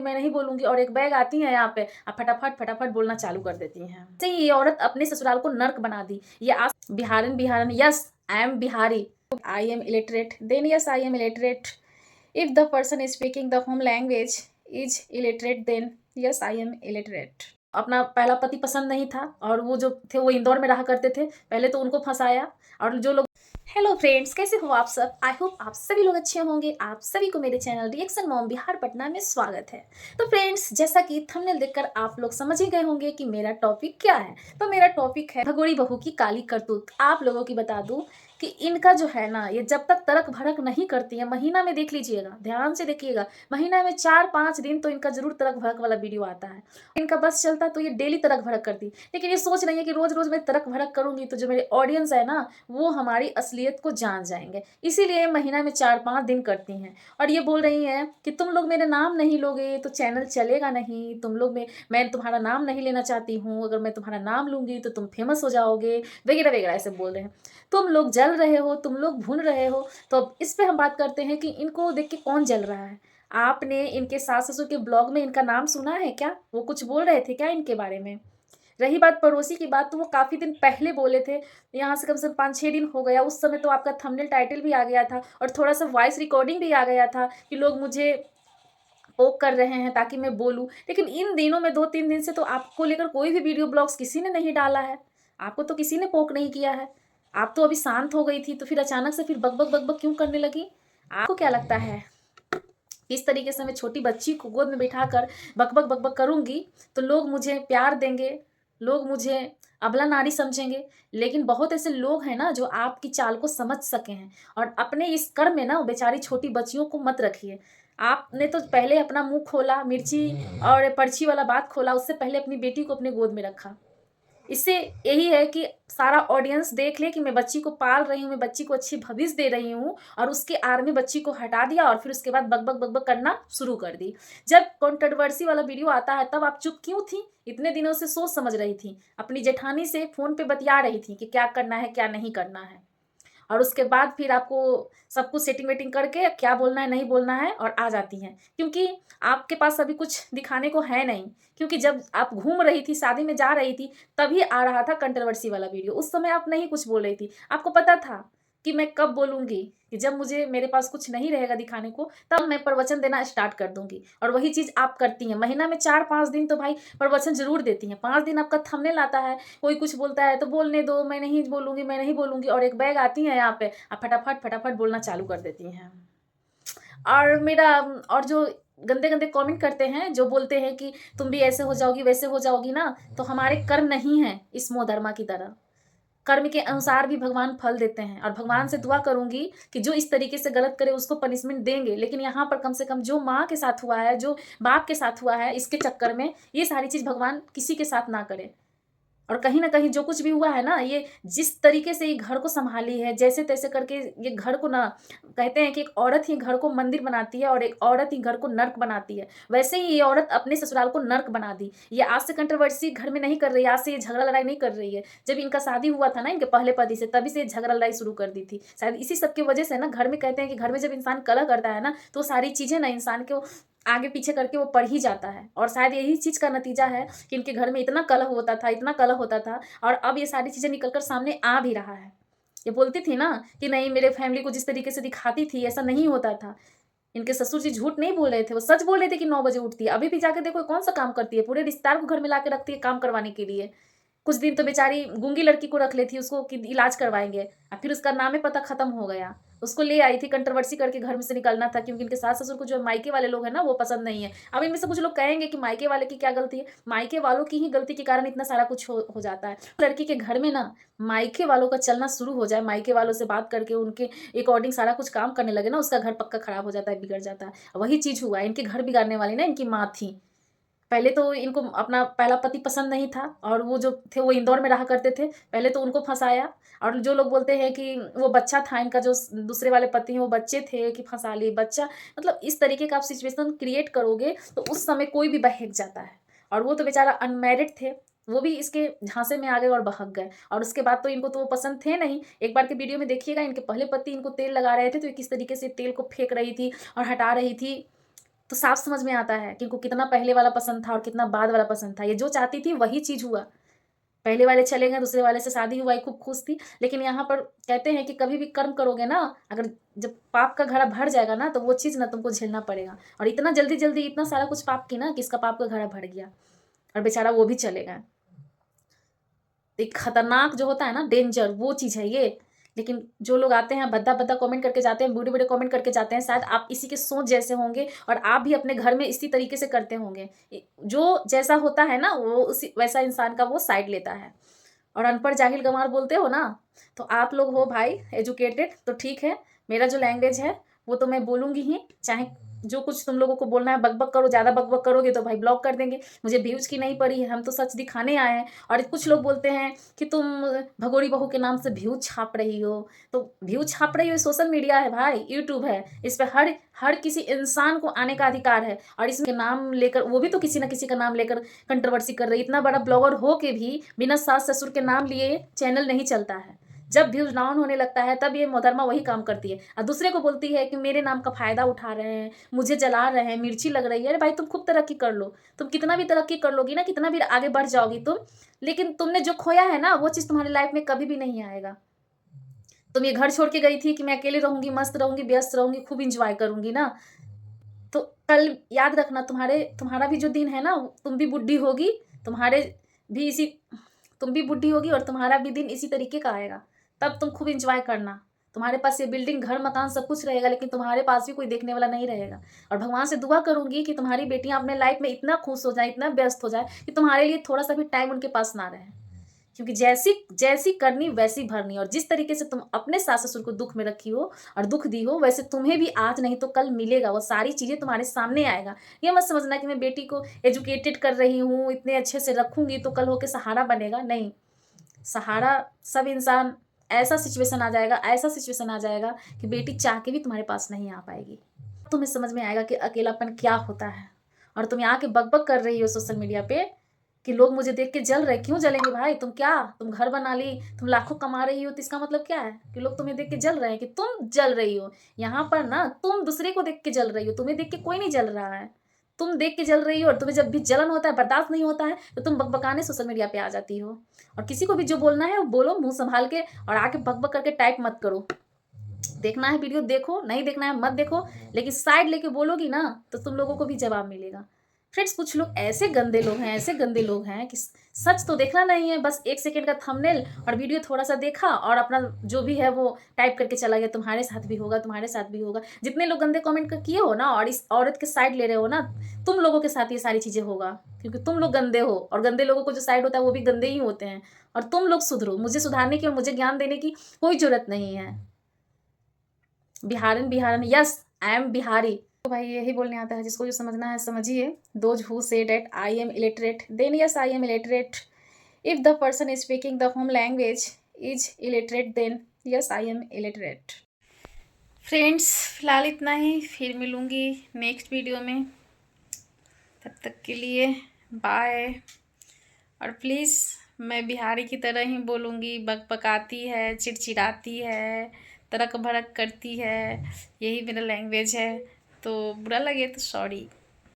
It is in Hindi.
मैं नहीं बोलूंगी और एक बैग आती है यहाँ पे, अब फटाफट फटाफट बोलना चालू कर देती हैं। ये औरत अपने ससुराल को नर्क बना दी। ये आज बिहारन बिहारन, yes I am Bihari, I am illiterate, then yes I am illiterate. If the person is speaking the home language is illiterate, then yes I am illiterate. अपना पहला पति पसंद नहीं था और वो जो थे वो इंदौर में रहा करते थे, पहले तो उनको फंसाया। और जो लोग, हेलो फ्रेंड्स, कैसे हो आप सब? आई होप आप सभी लोग अच्छे होंगे। आप सभी को मेरे channel reaction mom Bihar Patna में स्वागत है। तो फ्रेंड्स, जैसा कि थंबनेल देखकर आप लोग समझ ही गए होंगे कि मेरा टॉपिक क्या है। तो मेरा टॉपिक है भगोड़ी बहू की काली करतूत। आप लोगों की बता दूं कि इनका जो है ना, ये जब तक तड़क भड़क नहीं करती है, महीना में देख लीजिएगा, ध्यान से देखिएगा, महीना में 4-5 दिन तो इनका जरूर तड़क भड़क वाला वीडियो आता है। इनका बस चलता तो ये डेली तड़क भड़क करती, लेकिन ये सोच रही है कि रोज रोज मैं तड़क भड़क करूंगी तो जो मेरे ऑडियंस है ना, वो हमारी असलियत को जान जाएंगे, इसीलिए महीना में 4-5 दिन करती हैं। और ये बोल रही हैं कि तुम लोग मेरे नाम नहीं लोगे तो चैनल चलेगा नहीं, तुम लोग में मैं तुम्हारा नाम नहीं लेना चाहती हूँ, अगर मैं तुम्हारा नाम लूंगी तो तुम फेमस हो जाओगे, वगैरह वगैरह ऐसे बोल रहे हैं। तुम लोग जल रहे हो, तुम लोग भून रहे हो। तो अब इस पे हम बात करते हैं कि इनको देख के कौन जल रहा है। आपने इनके सास ससुर के ब्लॉग में इनका नाम सुना है क्या? वो कुछ बोल रहे थे क्या इनके बारे में? रही बात पड़ोसी की बात, तो वो काफ़ी दिन पहले बोले थे, यहाँ से कम से कम 5-6 दिन हो गया। उस समय तो आपका थंबनेल टाइटल भी आ गया था और थोड़ा सा वॉइस रिकॉर्डिंग भी आ गया था कि लोग मुझे पोक कर रहे हैं ताकि मैं बोलूँ। लेकिन इन दिनों में 2-3 दिन से तो आपको लेकर कोई भी वीडियो ब्लॉग्स किसी ने नहीं डाला है, आपको तो किसी ने पोक नहीं किया है। आप तो अभी शांत हो गई थी, तो फिर अचानक से फिर बक बक बक बक क्यों करने लगी? आपको क्या लगता है इस तरीके से मैं छोटी बच्ची को गोद में बिठाकर बकबक बकबक करूंगी तो लोग मुझे प्यार देंगे, लोग मुझे अबला नारी समझेंगे? लेकिन बहुत ऐसे लोग हैं ना जो आपकी चाल को समझ सके हैं, और अपने इस कर्म में ना बेचारी छोटी बच्चियों को मत रखिए। आपने तो पहले अपना मुंह खोला, मिर्ची और पर्ची वाला बात खोला, उससे पहले अपनी बेटी को अपने गोद में रखा। इससे यही है कि सारा ऑडियंस देख ले कि मैं बच्ची को पाल रही हूँ, मैं बच्ची को अच्छी भविष्य दे रही हूँ, और उसके आड़ में बच्ची को हटा दिया और फिर उसके बाद बकबक बकबक करना शुरू कर दी। जब कंट्रोवर्सी वाला वीडियो आता है तब आप चुप क्यों थी? इतने दिनों से सोच समझ रही थी, अपनी जेठानी से फोन पे बतिया रही थी कि क्या करना है क्या नहीं करना है, और उसके बाद फिर आपको सब कुछ सेटिंग वेटिंग करके क्या बोलना है नहीं बोलना है और आ जाती हैं, क्योंकि आपके पास अभी कुछ दिखाने को है नहीं। क्योंकि जब आप घूम रही थी, शादी में जा रही थी, तभी आ रहा था कंट्रोवर्सी वाला वीडियो। उस समय आप नहीं कुछ बोल रही थी, आपको पता था कि मैं कब बोलूंगी, कि जब मुझे मेरे पास कुछ नहीं रहेगा दिखाने को तब मैं प्रवचन देना स्टार्ट कर दूंगी। और वही चीज़ आप करती हैं, महीना में 4-5 दिन तो भाई प्रवचन जरूर देती हैं। 5 दिन आपका थंबनेल आता है, कोई कुछ बोलता है तो बोलने दो, मैं नहीं बोलूंगी, मैं नहीं बोलूंगी, और एक बैग आती है यहाँ पे, आप फटाफट फटाफट बोलना चालू कर देती हैं। और मेरा और जो गंदे गंदे कमेंट करते हैं, जो बोलते हैं कि तुम भी ऐसे हो जाओगी वैसे हो जाओगी ना, तो हमारे कर्म नहीं है इस मोहधर्मा की तरह। कर्म के अनुसार भी भगवान फल देते हैं, और भगवान से दुआ करूंगी कि जो इस तरीके से गलत करे उसको पनिशमेंट देंगे। लेकिन यहाँ पर कम से कम जो माँ के साथ हुआ है, जो बाप के साथ हुआ है, इसके चक्कर में ये सारी चीज़ भगवान किसी के साथ ना करे। और कहीं न कहीं जो कुछ भी हुआ है ना, ये जिस तरीके से ये घर को सँभाली है, जैसे-तैसे करके ये घर को ना, कहते हैं कि एक औरत ही घर को मंदिर बनाती है और एक औरत ही घर को नर्क बनाती है। वैसे ही ये औरत अपने ससुराल को नर्क बना दी। ये आज से कंट्रोवर्सी घर में नहीं कर रही है, आज से ये झगड़ा-लड़ाई नहीं कर रही है। जब इनका शादी हुआ था ना इनके पहले पति से, तभी से ये झगड़ा-लड़ाई शुरू कर दी थी। शायद इसी सब की वजह से ना, घर में कहते हैं कि घर में जब इंसान कलह करता है ना, तो सारी चीज़ें ना इंसान को आगे पीछे करके वो पड़ ही जाता है। और शायद यही चीज़ का नतीजा है कि इनके घर में इतना कलह होता था, इतना कलह होता था, और अब ये सारी चीज़ें निकल कर सामने आ भी रहा है। ये बोलती थी ना कि नहीं, मेरे फैमिली को जिस तरीके से दिखाती थी ऐसा नहीं होता था। इनके ससुर जी झूठ नहीं बोल रहे थे, वो सच बोल रहे थे कि 9 बजे उठती है। अभी भी जाके देखो कौन सा काम करती है, पूरे रिश्तेदार को घर में ला के रखती है काम करवाने के लिए। कुछ दिन तो बेचारी गूंगी लड़की को रख लेती उसको कि इलाज करवाएंगे, और फिर उसका नाम ही पता खत्म हो गया। उसको ले आई थी, कंट्रोवर्सी करके घर में से निकलना था, क्योंकि इनके सास ससुर को जो मायके वाले लोग हैं ना वो पसंद नहीं है। अब इनमें से कुछ लोग कहेंगे कि मायके वाले की क्या गलती है? मायके वालों की ही गलती के कारण इतना सारा कुछ हो जाता है। लड़की के घर में ना मायके वालों का चलना शुरू हो जाए, मायके वालों से बात करके उनके अकॉर्डिंग सारा कुछ काम करने लगे ना, उसका घर पक्का खराब हो जाता है, बिगड़ जाता है। वही चीज़ हुआ, इनके घर बिगाड़ने वाली ना इनकी माँ थी। पहले तो इनको अपना पहला पति पसंद नहीं था और वो जो थे वो इंदौर में रहा करते थे, पहले तो उनको फंसाया। और जो लोग बोलते हैं कि वो बच्चा था इनका, जो दूसरे वाले पति हैं वो बच्चे थे कि फंसा लिए बच्चा, मतलब इस तरीके का आप सिचुएशन क्रिएट करोगे तो उस समय कोई भी बहक जाता है। और वो तो बेचारा अनमैरिड थे, वो भी इसके झांसे में आ गए और बहक गए। और उसके बाद तो इनको तो वो पसंद थे नहीं। एक बार के वीडियो में देखिएगा, इनके पहले पति इनको तेल लगा रहे थे तो ये किस तरीके से तेल को फेंक रही थी और हटा रही थी। तो साफ समझ में आता है कि इनको कितना पहले वाला पसंद था और कितना बाद वाला पसंद था। ये जो चाहती थी वही चीज़ हुआ। पहले वाले चले गए, दूसरे वाले से शादी हुआ, ये खूब खुश थी। लेकिन यहाँ पर कहते हैं कि कभी भी कर्म करोगे ना, अगर जब पाप का घड़ा भर जाएगा ना, तो वो चीज़ ना तुमको झेलना पड़ेगा। और इतना जल्दी जल्दी इतना सारा कुछ पाप की ना कि इसका पाप का घड़ा भर गया और बेचारा वो भी चले गए। एक खतरनाक जो होता है ना, डेंजर, वो चीज़ है ये। लेकिन जो लोग आते हैं भद्दा भद्दा कमेंट करके जाते हैं, बूढ़े बूढ़े कमेंट करके जाते हैं, शायद आप इसी के सोच जैसे होंगे और आप भी अपने घर में इसी तरीके से करते होंगे। जो जैसा होता है ना, वो उसी वैसा इंसान का वो साइड लेता है। और अनपढ़ जाहिल गंवार बोलते हो ना, तो आप लोग हो भाई एजुकेटेड, तो ठीक है। मेरा जो लैंग्वेज है वो तो मैं बोलूँगी ही, चाहे जो कुछ तुम लोगों को बोलना है बकबक करो। ज़्यादा बकबक करोगे तो भाई ब्लॉक कर देंगे। मुझे व्यूज़ की नहीं पड़ी है, हम तो सच दिखाने आए हैं। और कुछ लोग बोलते हैं कि तुम भगोड़ी बहू के नाम से व्यूज़ छाप रही हो। तो व्यूज़ छाप रही हो, सोशल मीडिया है भाई, यूट्यूब है, इस पर हर किसी इंसान को आने का अधिकार है। और इसके नाम लेकर वो भी तो किसी ना किसी का नाम लेकर कंट्रोवर्सी कर रही है। इतना बड़ा ब्लॉगर हो के भी बिना सास ससुर के नाम लिए चैनल नहीं चलता है। जब व्यूज डाउन होने लगता है तब ये मोहतरमा वही काम करती है और दूसरे को बोलती है कि मेरे नाम का फायदा उठा रहे हैं, मुझे जला रहे हैं, मिर्ची लग रही है। अरे भाई तुम खूब तरक्की कर लो, तुम कितना भी तरक्की कर लोगी ना, कितना भी आगे बढ़ जाओगी तुम, लेकिन तुमने जो खोया है ना वो चीज़ तुम्हारी लाइफ में कभी भी नहीं आएगा। तुम ये घर छोड़ के गई थी कि मैं अकेले रहूंगी, मस्त रहूंगी, व्यस्त रहूंगी, खूब इंजॉय करूंगी ना, तो कल याद रखना तुम्हारा भी जो दिन है ना, तुम भी बुढ़ी होगी, तुम्हारे भी इसी तुम भी बुढ़ी होगी और तुम्हारा भी दिन इसी तरीके का आएगा। तब तुम खूब इंजॉय करना। तुम्हारे पास ये बिल्डिंग, घर, मकान सब कुछ रहेगा, लेकिन तुम्हारे पास भी कोई देखने वाला नहीं रहेगा। और भगवान से दुआ करूंगी कि तुम्हारी बेटियां अपने लाइफ में इतना खुश हो जाए, इतना व्यस्त हो जाए कि तुम्हारे लिए थोड़ा सा भी टाइम उनके पास ना रहे। क्योंकि जैसी जैसी करनी वैसी भरनी। और जिस तरीके से तुम अपने सास ससुर को दुख में रखी हो और दुख दी हो, वैसे तुम्हें भी आज नहीं तो कल मिलेगा। वो सारी चीज़ें तुम्हारे सामने आएगा। ये मत समझना कि मैं बेटी को एजुकेटेड कर रही हूँ, इतने अच्छे से रखूंगी तो कल होके सहारा बनेगा। नहीं, सहारा सब इंसान, ऐसा सिचुएशन आ जाएगा, ऐसा सिचुएशन आ जाएगा कि बेटी चाह के भी तुम्हारे पास नहीं आ पाएगी। तुम्हें समझ में आएगा कि अकेलापन क्या होता है। और तुम यहाँ के बकबक कर रही हो सोशल मीडिया पे कि लोग मुझे देख के जल रहे। क्यों जलेंगे भाई? तुम घर बना ली, तुम लाखों कमा रही हो, तो इसका मतलब क्या है कि लोग तुम्हें देख के जल रहे हैं, कि तुम जल रही हो। यहाँ पर ना तुम दूसरे को देख के जल रही हो, तुम्हें देख के कोई नहीं जल रहा है। तुम देख के जल रही हो और तुम्हें जब भी जलन होता है, बर्दाश्त नहीं होता है, तो तुम बकबकाने सोशल मीडिया पे आ जाती हो। और किसी को भी जो बोलना है वो बोलो मुंह संभाल के, और आके बकबक करके टाइप मत करो। देखना है वीडियो देखो, नहीं देखना है मत देखो, लेकिन साइड लेके बोलोगी ना तो तुम लोगों को भी जवाब मिलेगा। फ्रेंड्स, कुछ लोग ऐसे गंदे लोग हैं, ऐसे गंदे लोग हैं कि सच तो देखना नहीं है, बस 1 सेकंड का थंबनेल और वीडियो थोड़ा सा देखा और अपना जो भी है वो टाइप करके चला गया। तुम्हारे साथ भी होगा, तुम्हारे साथ भी होगा। जितने लोग गंदे कमेंट किए हो ना और इस औरत के साइड ले रहे हो ना, तुम लोगों के साथ ये सारी चीज़ें होगा, क्योंकि तुम लोग गंदे हो। और गंदे लोगों को जो साइड होता है वो भी गंदे ही होते हैं। और तुम लोग सुधरो। मुझे सुधारने की और मुझे ज्ञान देने की कोई जरूरत नहीं है। बिहारन, यस आई एम बिहारी। तो भाई यही बोलने आता है, जिसको जो समझना है समझिए। Those who say that I am illiterate, then yes I am illiterate. If the person is speaking the home language is illiterate, then yes I am illiterate. Friends, फिलहाल इतना ही, फिर मिलूंगी नेक्स्ट वीडियो में। तब तक के लिए बाय। और प्लीज़, मैं बिहारी की तरह ही बोलूँगी। बकबकाती है, चिड़चिड़ाती है, तड़क भड़क करती है, यही मेरा लैंग्वेज है। तो बुरा लगे तो सॉरी।